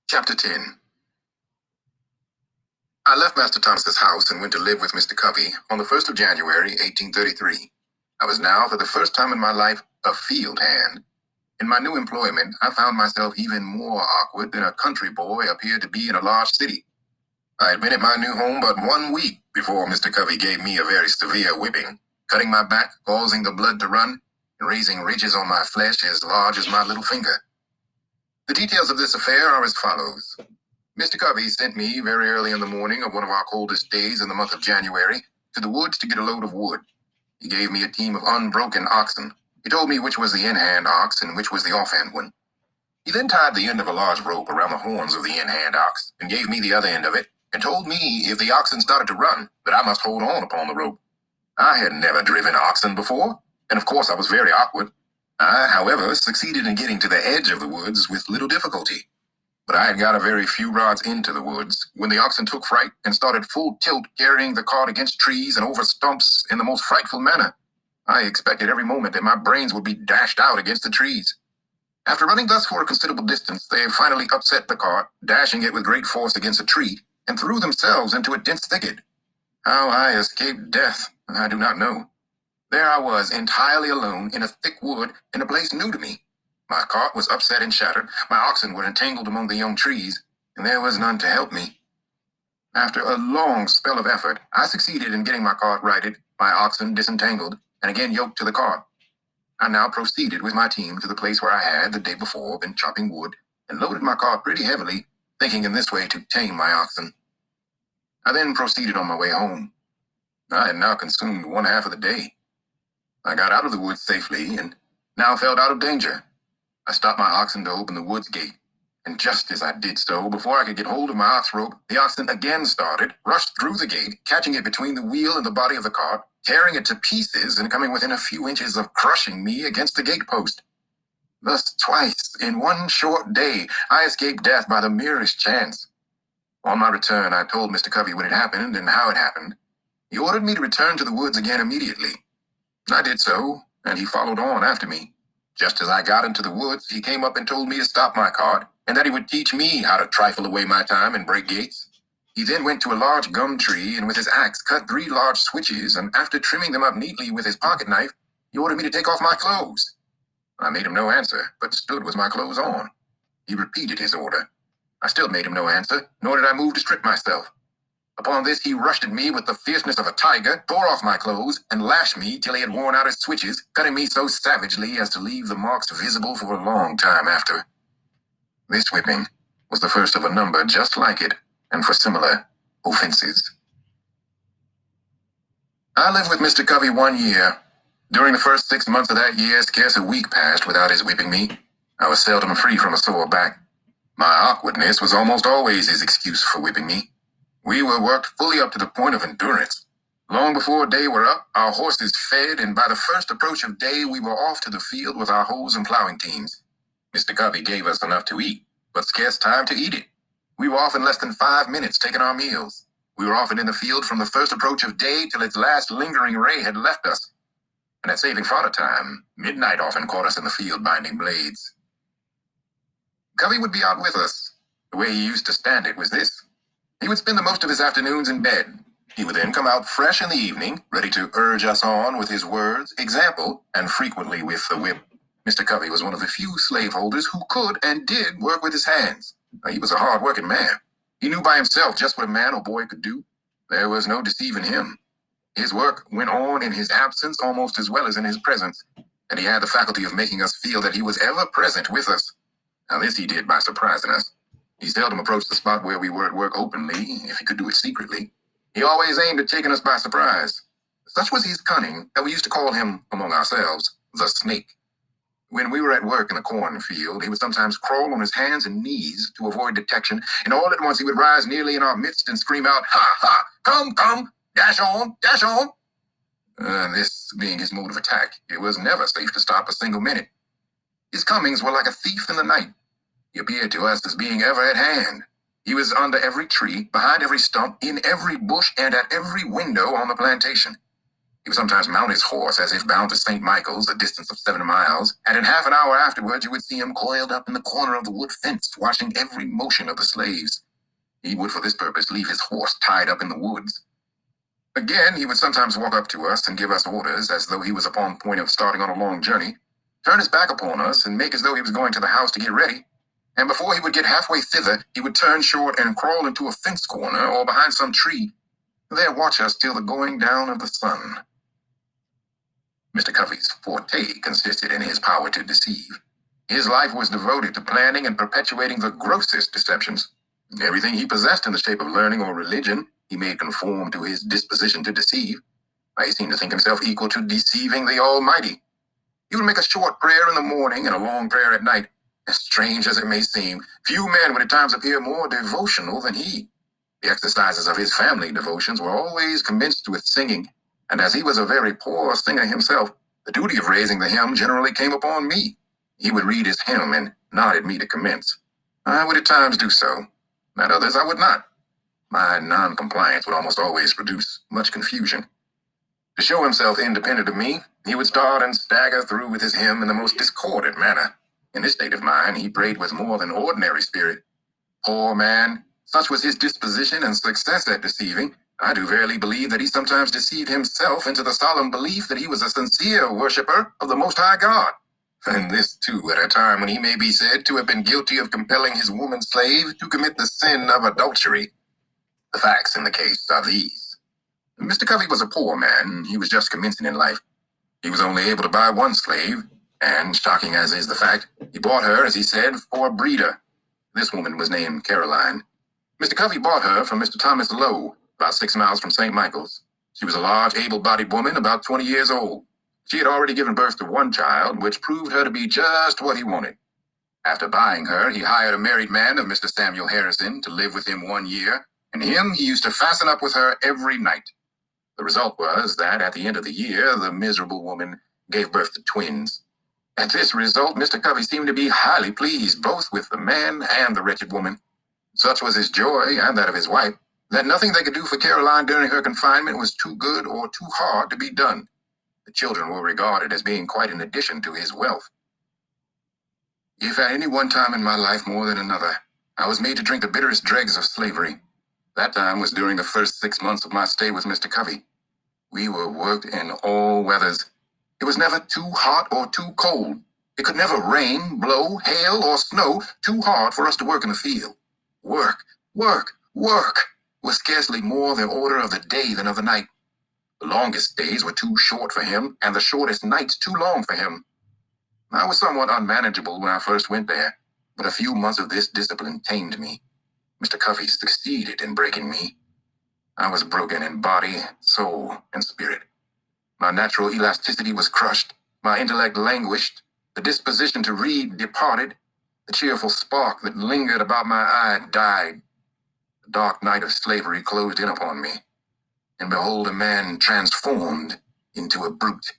Chapter 10. I left Master Thomas's house and went to live with Mr. Covey on the 1st of January, 1833. I was now, for the first time in my life, a field hand. In my new employment, I found myself even more awkward than a country boy appeared to be in a large city. I had been at my new home but 1 week before Mr. Covey gave me a very severe whipping, cutting my back, causing the blood to run, and raising ridges on my flesh as large as my little finger. The details of this affair are as follows. Mr. Covey sent me very early in the morning of one of our coldest days in the month of January to the woods to get a load of wood. He gave me a team of unbroken oxen. He told me which was the in-hand ox and which was the off-hand one. He then tied the end of a large rope around the horns of the in-hand ox and gave me the other end of it and told me if the oxen started to run, that I must hold on upon the rope. I had never driven oxen before, and of course I was very awkward. I, however, succeeded in getting to the edge of the woods with little difficulty. But I had got a very few rods into the woods when the oxen took fright and started full tilt, carrying the cart against trees and over stumps in the most frightful manner. I expected every moment that my brains would be dashed out against the trees. After running thus for a considerable distance, they finally upset the cart, dashing it with great force against a tree, and threw themselves into a dense thicket. How I escaped death, I do not know. There I was, entirely alone, in a thick wood, in a place new to me. My cart was upset and shattered, my oxen were entangled among the young trees, and there was none to help me. After a long spell of effort, I succeeded in getting my cart righted, my oxen disentangled, and again yoked to the cart. I now proceeded with my team to the place where I had, the day before, been chopping wood, and loaded my cart pretty heavily, thinking in this way to tame my oxen. I then proceeded on my way home. I had now consumed 1/2 of the day. I got out of the woods safely, and now felt out of danger. I stopped my oxen to open the woods gate, and just as I did so, before I could get hold of my ox rope, the oxen again started, rushed through the gate, catching it between the wheel and the body of the cart, tearing it to pieces and coming within a few inches of crushing me against the gate post. Thus twice, in one short day, I escaped death by the merest chance. On my return, I told Mr. Covey what had happened and how it happened. He ordered me to return to the woods again immediately. I did so, and he followed on after me. Just as I got into the woods, he came up and told me to stop my cart, and that he would teach me how to trifle away my time and break gates. He then went to a large gum tree, and with his axe cut 3 large switches, and after trimming them up neatly with his pocket knife, he ordered me to take off my clothes. I made him no answer, but stood with my clothes on. He repeated his order. I still made him no answer, nor did I move to strip myself. Upon this, he rushed at me with the fierceness of a tiger, tore off my clothes, and lashed me till he had worn out his switches, cutting me so savagely as to leave the marks visible for a long time after. This whipping was the first of a number just like it, and for similar offenses. I lived with Mr. Covey 1 year. During the first 6 months of that year, scarce a week passed without his whipping me. I was seldom free from a sore back. My awkwardness was almost always his excuse for whipping me. We were worked fully up to the point of endurance. Long before day were up, our horses fed, and by the first approach of day, we were off to the field with our hoes and plowing teams. Mr. Covey gave us enough to eat, but scarce time to eat it. We were often less than 5 minutes taking our meals. We were often in the field from the first approach of day till its last lingering ray had left us. And at saving fodder time, midnight often caught us in the field binding blades. Covey would be out with us. The way he used to stand it was this. He would spend the most of his afternoons in bed. He would then come out fresh in the evening, ready to urge us on with his words, example, and frequently with the whip. Mr. Covey was one of the few slaveholders who could and did work with his hands. He was a hard-working man. He knew by himself just what a man or boy could do. There was no deceiving him. His work went on in his absence almost as well as in his presence, and he had the faculty of making us feel that he was ever present with us. Now this he did by surprising us. He seldom approached the spot where we were at work openly, if he could do it secretly. He always aimed at taking us by surprise. Such was his cunning that we used to call him, among ourselves, the snake. When we were at work in the cornfield, he would sometimes crawl on his hands and knees to avoid detection, and all at once he would rise nearly in our midst and scream out, "Ha, ha! Come! Dash on! Dash on!" This being his mode of attack, it was never safe to stop a single minute. His comings were like a thief in the night. He appeared to us as being ever at hand. He was under every tree, behind every stump, in every bush, and at every window on the plantation. He would sometimes mount his horse as if bound to St. Michael's, a distance of 7 miles, and in half an hour afterwards you would see him coiled up in the corner of the wood fence, watching every motion of the slaves. He would for this purpose leave his horse tied up in the woods. Again, he would sometimes walk up to us and give us orders as though he was upon the point of starting on a long journey, turn his back upon us and make as though he was going to the house to get ready, and before he would get halfway thither, he would turn short and crawl into a fence corner or behind some tree, and there watch us till the going down of the sun. Mr. Covey's forte consisted in his power to deceive. His life was devoted to planning and perpetuating the grossest deceptions. Everything he possessed in the shape of learning or religion, he made conform to his disposition to deceive. He seemed to think himself equal to deceiving the Almighty. He would make a short prayer in the morning and a long prayer at night. As strange as it may seem, few men would at times appear more devotional than he. The exercises of his family devotions were always commenced with singing, and as he was a very poor singer himself, the duty of raising the hymn generally came upon me. He would read his hymn and nod at me to commence. I would at times do so. At others, I would not. My non-compliance would almost always produce much confusion. To show himself independent of me, he would start and stagger through with his hymn in the most discordant manner. In this state of mind, he prayed with more than ordinary spirit. Poor man, such was his disposition and success at deceiving, I do verily believe that he sometimes deceived himself into the solemn belief that he was a sincere worshipper of the Most High God. And this, too, at a time when he may be said to have been guilty of compelling his woman slave to commit the sin of adultery. The facts in the case are these. Mr. Covey was a poor man. He was just commencing in life. He was only able to buy one slave, and, shocking as is the fact, he bought her, as he said, for a breeder. This woman was named Caroline. Mr. Covey bought her from Mr. Thomas Lowe, about 6 miles from St. Michael's. She was a large, able-bodied woman, about 20 years old. She had already given birth to one child, which proved her to be just what he wanted. After buying her, he hired a married man of Mr. Samuel Harrison to live with him 1 year, and him he used to fasten up with her every night. The result was that at the end of the year, the miserable woman gave birth to twins. At this result, Mr. Covey seemed to be highly pleased, both with the man and the wretched woman. Such was his joy, and that of his wife, that nothing they could do for Caroline during her confinement was too good or too hard to be done. The children were regarded as being quite an addition to his wealth. If at any one time in my life more than another, I was made to drink the bitterest dregs of slavery, that time was during the first 6 months of my stay with Mr. Covey. We were worked in all weathers. It was never too hot or too cold. It could never rain, blow, hail, or snow too hard for us to work in the field. Work, work, work was scarcely more the order of the day than of the night. The longest days were too short for him, and the shortest nights too long for him. I was somewhat unmanageable when I first went there, but a few months of this discipline tamed me. Mr. Covey succeeded in breaking me. I was broken in body, soul, and spirit. My natural elasticity was crushed, my intellect languished, the disposition to read departed, the cheerful spark that lingered about my eye died. The dark night of slavery closed in upon me, and behold a man transformed into a brute.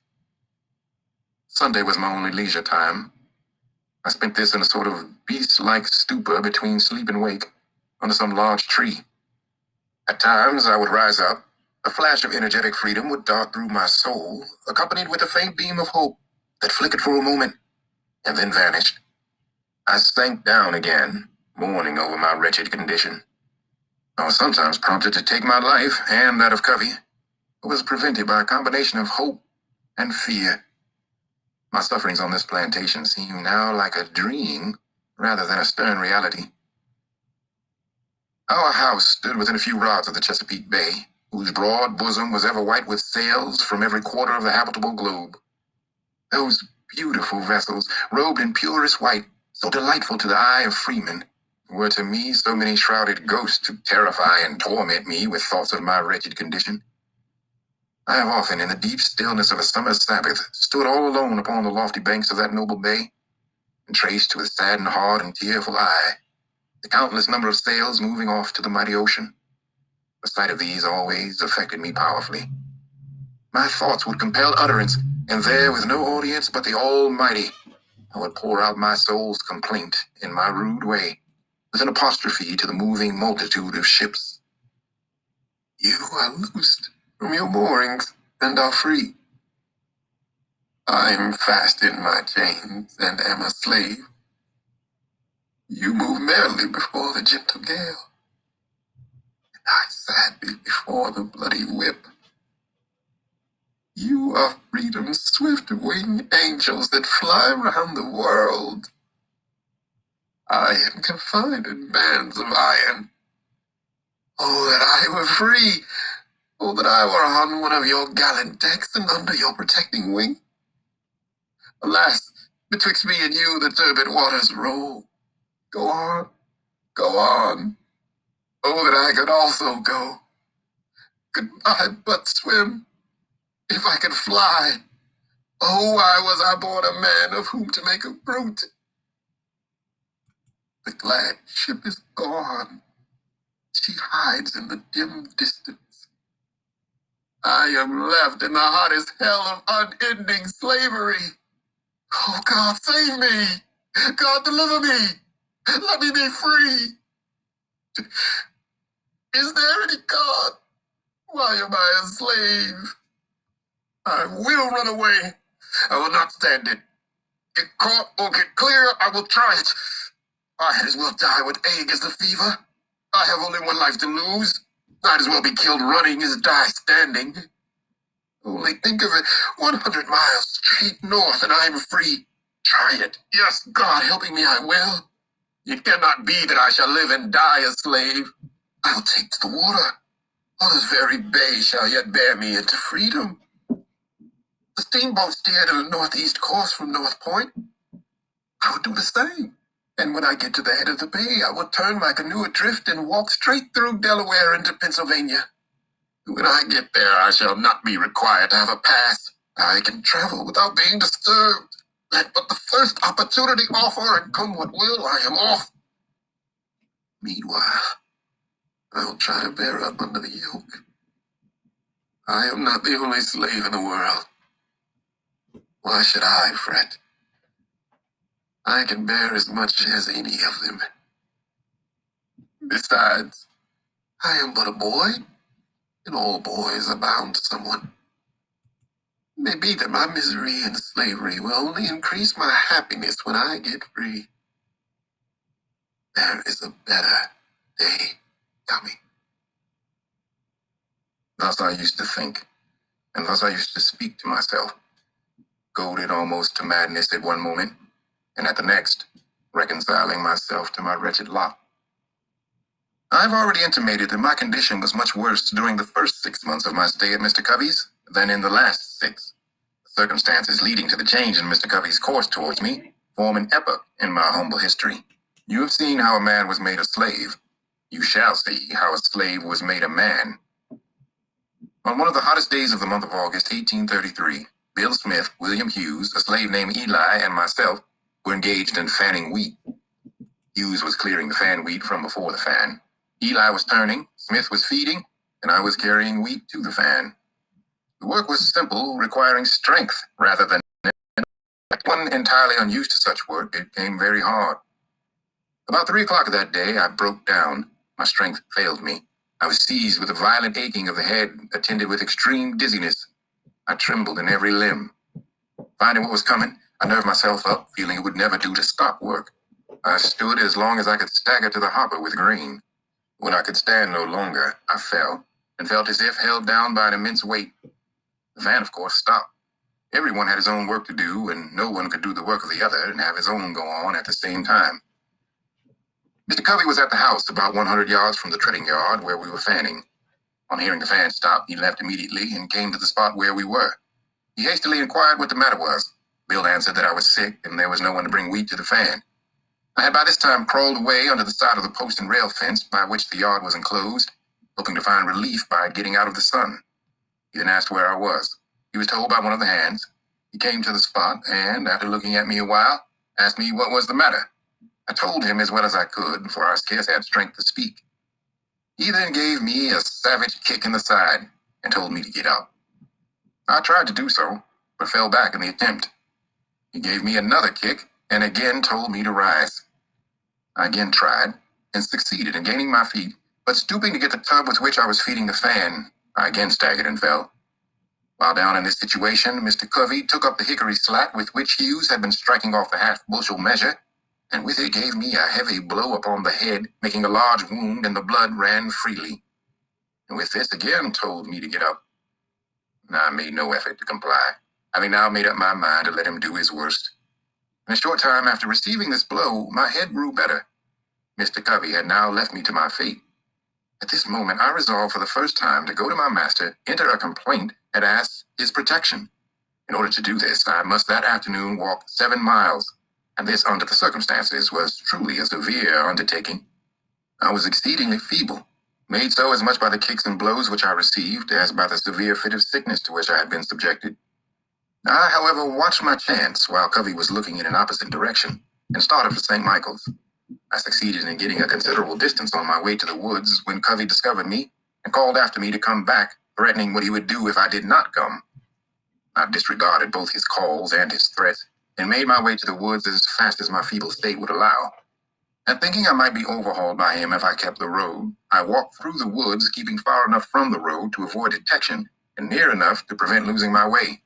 Sunday was my only leisure time. I spent this in a sort of beast-like stupor between sleep and wake, under some large tree. At times I would rise up, a flash of energetic freedom would dart through my soul, accompanied with a faint beam of hope that flickered for a moment and then vanished. I sank down again, mourning over my wretched condition. I was sometimes prompted to take my life, and that of Covey, but was prevented by a combination of hope and fear. My sufferings on this plantation seem now like a dream rather than a stern reality. Our house stood within a few rods of the Chesapeake Bay, whose broad bosom was ever white with sails from every quarter of the habitable globe. Those beautiful vessels, robed in purest white, so delightful to the eye of freemen, were to me so many shrouded ghosts to terrify and torment me with thoughts of my wretched condition. I have often, in the deep stillness of a summer's Sabbath, stood all alone upon the lofty banks of that noble bay, and traced with saddened heart and tearful eye the countless number of sails moving off to the mighty ocean. The sight of these always affected me powerfully. My thoughts would compel utterance, and there, with no audience but the Almighty, I would pour out my soul's complaint in my rude way, with an apostrophe to the moving multitude of ships. You are loosed from your moorings, and are free. I am fast in my chains and am a slave. You move merrily before the gentle gale, and I sadly before the bloody whip. You are freedom's swift-winged angels that fly round the world. I am confined in bands of iron. Oh, that I were free! Oh, that I were on one of your gallant decks and under your protecting wing. Alas, betwixt me and you the turbid waters roll. Go on, go on. Oh, that I could also go. Goodbye, but swim. If I could fly. Oh, why was I born a man of whom to make a brute? The glad ship is gone. She hides in the dim distance. I am left in the hottest hell of unending slavery. Oh, God, save me. God, deliver me. Let me be free. Is there any God? Why am I a slave? I will run away. I will not stand it. Get caught or get clear, I will try it. I might as well die with ague as the fever. I have only one life to lose. Might as well be killed running as die standing. Only think of it, 100 miles straight north and I am free. Try it. Yes, God helping me, I will. It cannot be that I shall live and die a slave. I will take to the water. Oh, this very bay shall yet bear me into freedom. The steamboat steered at a northeast course from North Point. I would do the same. And when I get to the head of the bay, I will turn my canoe adrift and walk straight through Delaware into Pennsylvania. When I get there, I shall not be required to have a pass. I can travel without being disturbed. Let but the first opportunity offer, and come what will, I am off. Meanwhile, I will try to bear up under the yoke. I am not the only slave in the world. Why should I fret? I can bear as much as any of them. Besides, I am but a boy, and all boys are bound to someone. It may be that my misery and slavery will only increase my happiness when I get free. There is a better day coming. Thus I used to think, and thus I used to speak to myself, goaded almost to madness at one moment, and at the next, reconciling myself to my wretched lot. I've already intimated that my condition was much worse during the first 6 months of my stay at Mr. Covey's than in the last 6. The circumstances leading to the change in Mr. Covey's course towards me form an epoch in my humble history. You have seen how a man was made a slave. You shall see how a slave was made a man. On one of the hottest days of the month of August, 1833, Bill Smith, William Hughes, a slave named Eli, and myself were engaged in fanning wheat. Hughes was clearing the fan wheat from before the fan. Eli was turning, Smith was feeding, and I was carrying wheat to the fan. The work was simple, requiring strength rather than one entirely unused to such work. It came very hard. About 3 o'clock of that day, I broke down. My strength failed me. I was seized with a violent aching of the head, attended with extreme dizziness. I trembled in every limb. Finding what was coming, I nerved myself up, feeling it would never do to stop work. I stood as long as I could stagger to the hopper with grain. When I could stand no longer, I fell, and felt as if held down by an immense weight. The fan, of course, stopped. Everyone had his own work to do, and no one could do the work of the other and have his own go on at the same time. Mr. Covey was at the house about 100 yards from the treading yard where we were fanning. On hearing the fan stop, he left immediately and came to the spot where we were. He hastily inquired what the matter was. Bill answered that I was sick and there was no one to bring wheat to the fan. I had by this time crawled away under the side of the post and rail fence by which the yard was enclosed, hoping to find relief by getting out of the sun. He then asked where I was. He was told by one of the hands. He came to the spot and, after looking at me a while, asked me what was the matter. I told him as well as I could, for I scarce had strength to speak. He then gave me a savage kick in the side and told me to get up. I tried to do so, but fell back in the attempt. He gave me another kick and again told me to rise. I again tried and succeeded in gaining my feet, but stooping to get the tub with which I was feeding the fan, I again staggered and fell. While down in this situation, Mr. Covey took up the hickory slat with which Hughes had been striking off the half-bushel measure, and with it gave me a heavy blow upon the head, making a large wound, and the blood ran freely. And with this again told me to get up. I made no effort to comply, having now made up my mind to let him do his worst. In a short time after receiving this blow, my head grew better. Mr. Covey had now left me to my fate. At this moment, I resolved for the first time to go to my master, enter a complaint, and ask his protection. In order to do this, I must that afternoon walk 7 miles, and this, under the circumstances, was truly a severe undertaking. I was exceedingly feeble, made so as much by the kicks and blows which I received as by the severe fit of sickness to which I had been subjected. I, however, watched my chance while Covey was looking in an opposite direction, and started for St. Michael's. I succeeded in getting a considerable distance on my way to the woods when Covey discovered me and called after me to come back, threatening what he would do if I did not come. I disregarded both his calls and his threats, and made my way to the woods as fast as my feeble state would allow. And thinking I might be overhauled by him if I kept the road, I walked through the woods, keeping far enough from the road to avoid detection, and near enough to prevent losing my way.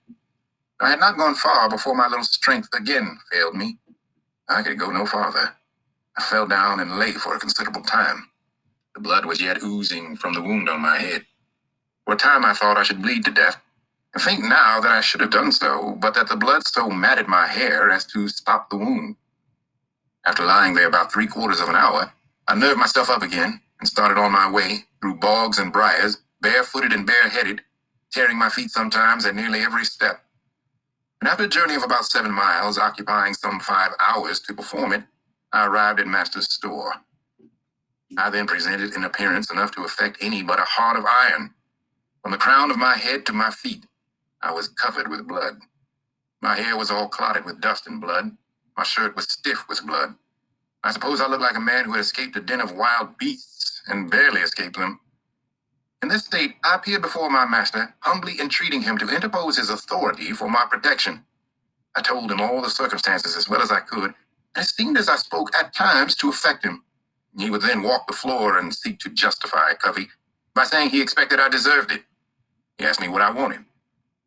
I had not gone far before my little strength again failed me. I could go no farther. I fell down and lay for a considerable time. The blood was yet oozing from the wound on my head. For a time I thought I should bleed to death. I think now that I should have done so, but that the blood so matted my hair as to stop the wound. After lying there about 3/4 of an hour, I nerved myself up again and started on my way through bogs and briars, barefooted and bareheaded, tearing my feet sometimes at nearly every step. And after a journey of about 7 miles, occupying some 5 hours to perform it, I arrived at Master's store. I then presented an appearance enough to affect any but a heart of iron. From the crown of my head to my feet, I was covered with blood. My hair was all clotted with dust and blood. My shirt was stiff with blood. I suppose I looked like a man who had escaped a den of wild beasts and barely escaped them. In this state, I appeared before my master, humbly entreating him to interpose his authority for my protection. I told him all the circumstances as well as I could, and it seemed as I spoke at times to affect him. He would then walk the floor and seek to justify Covey by saying he expected I deserved it. He asked me what I wanted.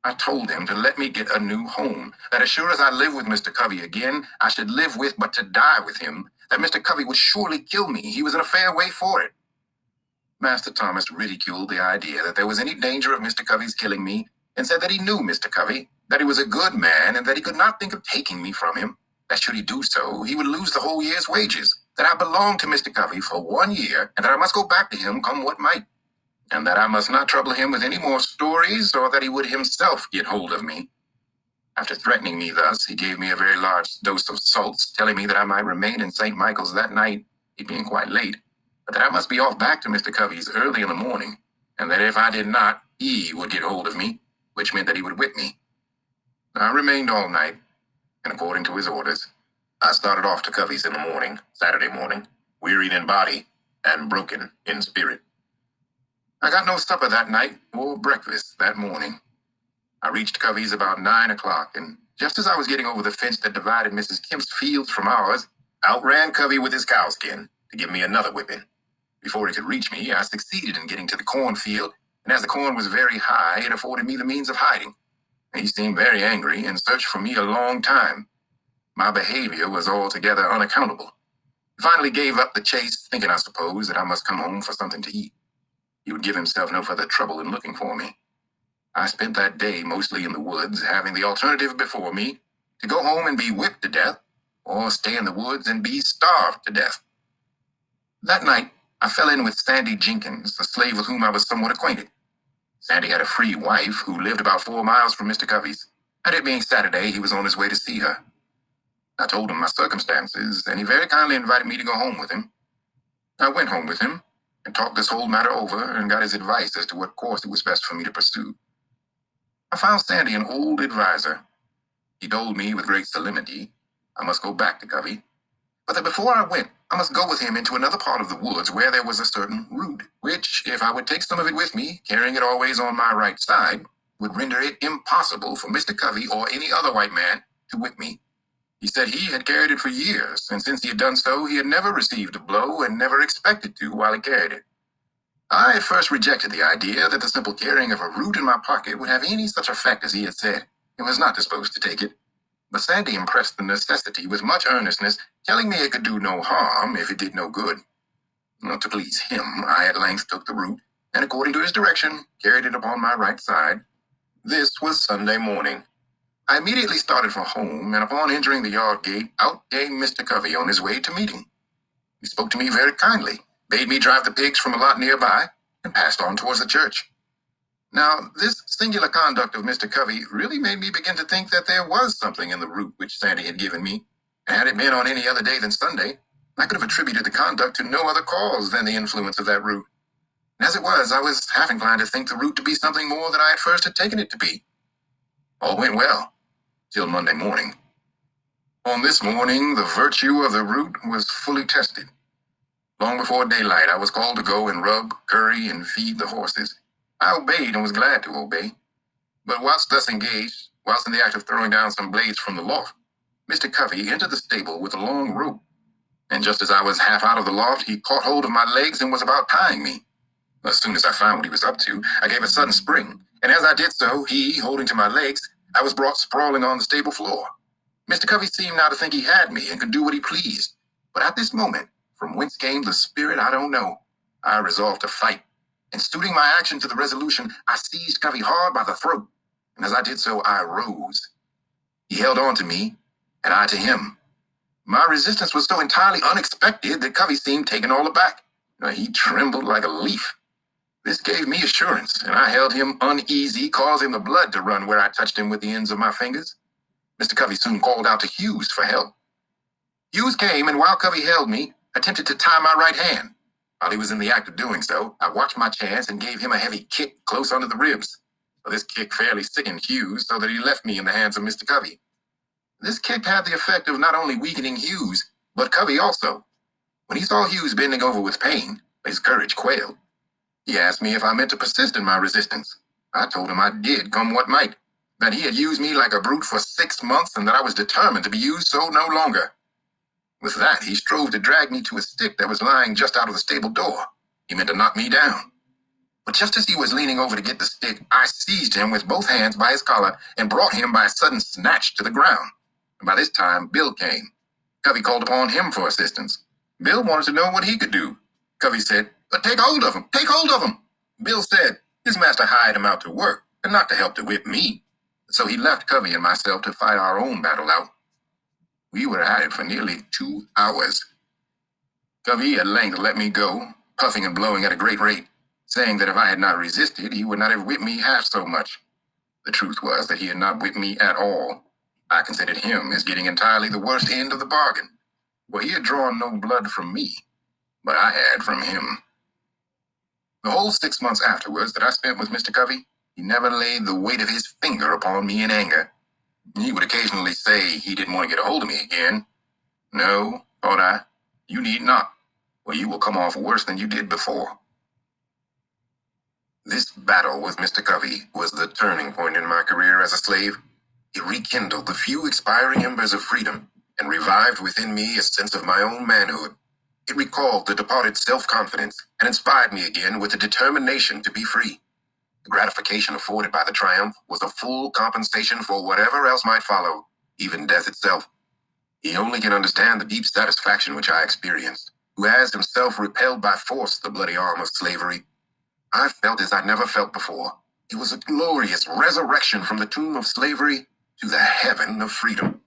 I told him to let me get a new home, that as sure as I live with Mr. Covey again, I should live with but to die with him, that Mr. Covey would surely kill me. He was in a fair way for it. Master Thomas ridiculed the idea that there was any danger of Mr. Covey's killing me, and said that he knew Mr. Covey, that he was a good man, and that he could not think of taking me from him, that should he do so, he would lose the whole year's wages, that I belonged to Mr. Covey for 1 year, and that I must go back to him come what might, and that I must not trouble him with any more stories, or that he would himself get hold of me. After threatening me thus, he gave me a very large dose of salts, telling me that I might remain in St. Michael's that night, it being quite late, but that I must be off back to Mr. Covey's early in the morning, and that if I did not, he would get hold of me, which meant that he would whip me. I remained all night, and according to his orders, I started off to Covey's in the morning, Saturday morning, wearied in body and broken in spirit. I got no supper that night or breakfast that morning. I reached Covey's about 9 o'clock, and just as I was getting over the fence that divided Mrs. Kemp's fields from ours, out ran Covey with his cowskin to give me another whipping. Before he could reach me, I succeeded in getting to the cornfield, and as the corn was very high, it afforded me the means of hiding. He seemed very angry and searched for me a long time. My behavior was altogether unaccountable. He finally gave up the chase, thinking, I suppose, that I must come home for something to eat. He would give himself no further trouble in looking for me. I spent that day mostly in the woods, having the alternative before me to go home and be whipped to death, or stay in the woods and be starved to death. That night, I fell in with Sandy Jenkins, a slave with whom I was somewhat acquainted. Sandy had a free wife who lived about 4 miles from Mr. Covey's, and it being Saturday, he was on his way to see her. I told him my circumstances, and he very kindly invited me to go home with him. I went home with him, and talked this whole matter over, and got his advice as to what course it was best for me to pursue. I found Sandy an old adviser. He told me with great solemnity I must go back to Covey, but that before I went, I must go with him into another part of the woods where there was a certain root, which, if I would take some of it with me, carrying it always on my right side, would render it impossible for Mr. Covey or any other white man to whip me. He said he had carried it for years, and since he had done so, he had never received a blow and never expected to while he carried it. I at first rejected the idea that the simple carrying of a root in my pocket would have any such effect as he had said, and was not disposed to take it. But Sandy impressed the necessity with much earnestness, telling me it could do no harm if it did no good. Not to please him, I at length took the root, and according to his direction, carried it upon my right side. This was Sunday morning. I immediately started for home, and upon entering the yard gate, out came Mr. Covey on his way to meeting. He spoke to me very kindly, bade me drive the pigs from a lot nearby, and passed on towards the church. Now, this singular conduct of Mr. Covey really made me begin to think that there was something in the root which Sandy had given me, and had it been on any other day than Sunday, I could have attributed the conduct to no other cause than the influence of that root. And as it was, I was half inclined to think the root to be something more than I at first had taken it to be. All went well, till Monday morning. On this morning, the virtue of the root was fully tested. Long before daylight, I was called to go and rub, curry, and feed the horses. I obeyed and was glad to obey. But whilst thus engaged, whilst in the act of throwing down some blades from the loft, Mr. Covey entered the stable with a long rope, and just as I was half out of the loft, he caught hold of my legs and was about tying me. As soon as I found what he was up to, I gave a sudden spring, and as I did so, he, holding to my legs, I was brought sprawling on the stable floor. Mr. Covey seemed now to think he had me and could do what he pleased. But at this moment, from whence came the spirit, I don't know, I resolved to fight. And suiting my action to the resolution, I seized Covey hard by the throat, and as I did so, I rose. He held on to me, and I to him. My resistance was so entirely unexpected that Covey seemed taken all aback. He trembled like a leaf. This gave me assurance, and I held him uneasy, causing the blood to run where I touched him with the ends of my fingers. Mr. Covey soon called out to Hughes for help. Hughes came, and while Covey held me, attempted to tie my right hand. While he was in the act of doing so, I watched my chance and gave him a heavy kick close under the ribs. This kick fairly sickened Hughes, so that he left me in the hands of Mr. Covey. This kick had the effect of not only weakening Hughes, but Covey also. When he saw Hughes bending over with pain, his courage quailed. He asked me if I meant to persist in my resistance. I told him I did, come what might, that he had used me like a brute for 6 months, and that I was determined to be used so no longer. With that, he strove to drag me to a stick that was lying just out of the stable door. He meant to knock me down. But just as he was leaning over to get the stick, I seized him with both hands by his collar and brought him by a sudden snatch to the ground. And by this time, Bill came. Covey called upon him for assistance. Bill wanted to know what he could do. Covey said, "Take hold of him, take hold of him." Bill said, his master hired him out to work, and not to help to whip me. So he left Covey and myself to fight our own battle out. We were at it for nearly 2 hours. Covey at length let me go, puffing and blowing at a great rate, saying that if I had not resisted, he would not have whipped me half so much. The truth was that he had not whipped me at all. I considered him as getting entirely the worst end of the bargain, for he had drawn no blood from me, but I had from him. The whole 6 months afterwards that I spent with Mr. Covey, he never laid the weight of his finger upon me in anger. He would occasionally say he didn't want to get a hold of me again. No, thought I, you need not, or you will come off worse than you did before. This battle with Mr. Covey was the turning point in my career as a slave. It rekindled the few expiring embers of freedom and revived within me a sense of my own manhood. It recalled the departed self-confidence and inspired me again with a determination to be free. The gratification afforded by the triumph was a full compensation for whatever else might follow, even death itself. He only can understand the deep satisfaction which I experienced, who has himself repelled by force the bloody arm of slavery. I felt as I never felt before. It was a glorious resurrection from the tomb of slavery to the heaven of freedom.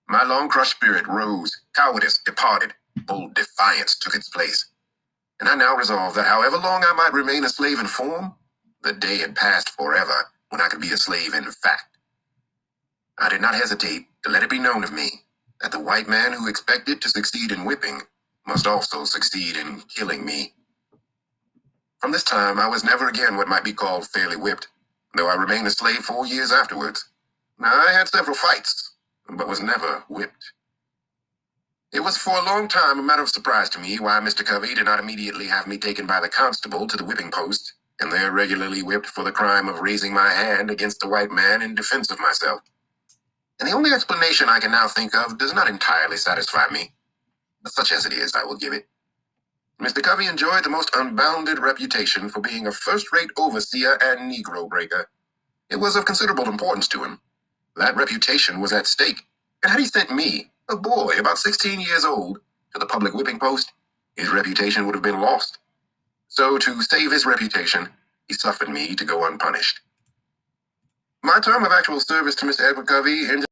My long-crushed spirit rose, cowardice departed, bold defiance took its place. And I now resolved that however long I might remain a slave in form, the day had passed forever when I could be a slave in fact. I did not hesitate to let it be known of me that the white man who expected to succeed in whipping must also succeed in killing me. From this time, I was never again what might be called fairly whipped, though I remained a slave 4 years afterwards. I had several fights, but was never whipped. It was for a long time a matter of surprise to me why Mr. Covey did not immediately have me taken by the constable to the whipping post, and there regularly whipped for the crime of raising my hand against the white man in defense of myself. And the only explanation I can now think of does not entirely satisfy me, but such as it is, I will give it. Mr. Covey enjoyed the most unbounded reputation for being a first-rate overseer and Negro breaker. It was of considerable importance to him. That reputation was at stake, and had he sent me, a boy about 16 years old, to the public whipping post, his reputation would have been lost. So, to save his reputation, he suffered me to go unpunished. My term of actual service to Mr. Edward Covey ended